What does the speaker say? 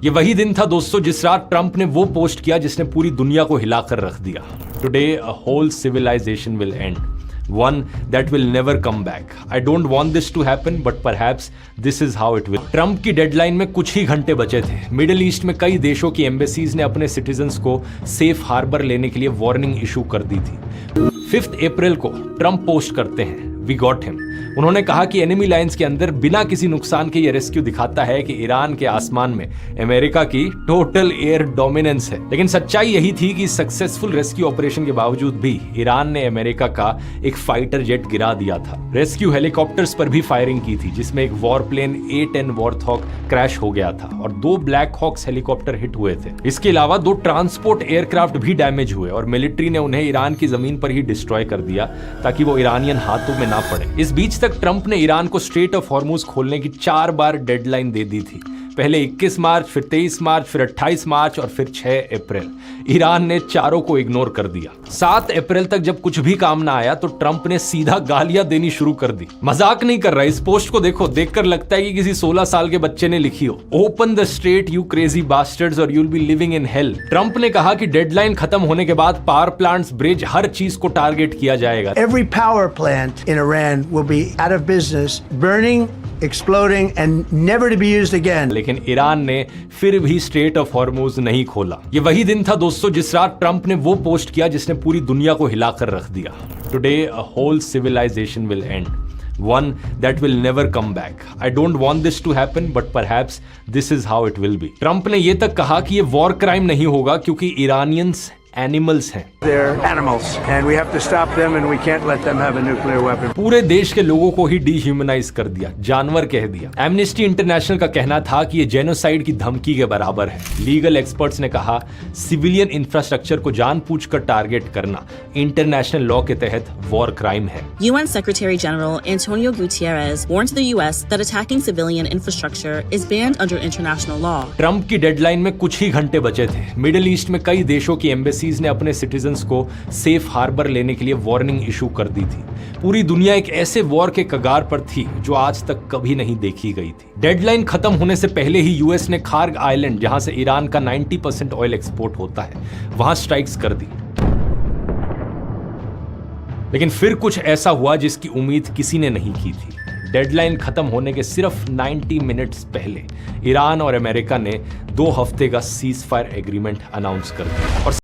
ये वही दिन था दोस्तों जिस रात ट्रंप ने वो पोस्ट किया जिसने पूरी दुनिया को हिलाकर रख दिया। Today a whole civilization will end, one that will never come back. I don't want this to happen, but perhaps this is how it will. Trump की डेडलाइन में कुछ ही घंटे बचे थे। मिडिल ईस्ट में कई देशों की एम्बेसीज ने अपने सिटीजन्स को सेफ हार्बर लेने के लिए वार्निंग इशू कर दी थी। 5 अप्रैल को ट्रंप पोस्ट करते हैं, वी गॉट हिम। उन्होंने कहा कि एनिमी लाइंस के अंदर बिना किसी नुकसान के ये रेस्क्यू दिखाता है कि ईरान के आसमान में अमेरिका की टोटल एयर डोमिनेंस है। लेकिन सच्चाई यही थी कि सक्सेसफुल रेस्क्यू ऑपरेशन के बावजूद भी ईरान ने अमेरिका का एक फाइटर जेट गिरा दिया था। रेस्क्यू हेलीकॉप्टर्स पर भी फायरिंग की थी, जिसमें एक वॉर प्लेन A-10 वॉर्थहॉक क्रैश हो गया था और 2 ब्लैक हॉक्स हेलीकॉप्टर हिट हुए थे। इसके अलावा 2 ट्रांसपोर्ट एयरक्राफ्ट भी डैमेज हुए और मिलिट्री ने उन्हें ईरान की जमीन पर ही डिस्ट्रॉय कर दिया ताकि वो ईरानियन हाथों में ना पड़े। इस बीच तक ट्रंप ने ईरान को स्ट्रेट ऑफ हॉर्मुज खोलने की 4 बार डेडलाइन दे दी थी। पहले 21 मार्च, फिर 23 मार्च, फिर 28 मार्च और फिर 6 अप्रैल। ईरान ने चारों को इग्नोर कर दिया। 7 अप्रैल तक जब कुछ भी काम ना आया तो ट्रंप ने सीधा गालियां देनी शुरू कर दी। मजाक नहीं कर रहा, इस पोस्ट को देखो, देखकर लगता है कि किसी 16 साल के बच्चे ने लिखी हो। Open the straight you crazy bastards और you'll be living in hell. Trump ने कहा कि डेडलाइन खत्म होने के बाद पावर प्लांट्स, ब्रिज, हर चीज को टारगेट किया जाएगा। Every power plant in Iran will be out of business, burning, exploding and never to be used again. लेकिन ईरान ने फिर भी स्ट्रेट ऑफ हॉर्मुज नहीं खोला। ये वही दिन था दोस्तों जिस रात ट्रंप ने वो पोस्ट किया जिसने पूरी दुनिया को हिलाकर रख दिया। Today a whole civilization will end, one that will never come back. I don't want this to happen, but perhaps this is how it will be. Trump ने ये तक कहा कि ये वॉर क्राइम नहीं होगा क्योंकि ईरानियंस एनिमल्स हैं। They're animals and we have to stop them and we can't let them have a nuclear weapon. पूरे देश के लोगों को ही डिह्यूमनाइज कर दिया, जानवर कह दिया। एमनेस्टी इंटरनेशनल का कहना था कि ये जेनोसाइड की धमकी के बराबर है। लीगल एक्सपर्ट्स ने कहा सिविलियन इंफ्रास्ट्रक्चर को जानबूझकर टारगेट करना इंटरनेशनल लॉ के तहत वॉर क्राइम है। UN Secretary General Antonio Guterres warned the US that attacking civilian infrastructure is banned under international law. Trump की डेडलाइन में कुछ ही घंटे बचे थे। मिडिल ईस्ट में कई देशों की एम्बेसीज ने अपने सिटीजन्स को सेफ हार्बर लेने के लिए वार्निंग इशू कर दी थी। पूरी दुनिया एक ऐसे वॉर के कगार पर थी जो आज तक कभी नहीं देखी गई थी। डेडलाइन खत्म होने से पहले ही यूएस ने खार्ग आइलैंड, जहां से ईरान का 90% ऑयल एक्सपोर्ट होता है, वहां स्ट्राइक्स कर दी। लेकिन फिर कुछ ऐसा हुआ जिसकी उम्मीद किसी ने नहीं की थी। डेडलाइन खत्म होने के सिर्फ 90 मिनट्स पहले ईरान और अमेरिका ने 2 हफ्ते का सीज फायर एग्रीमेंट अनाउंस कर दिया और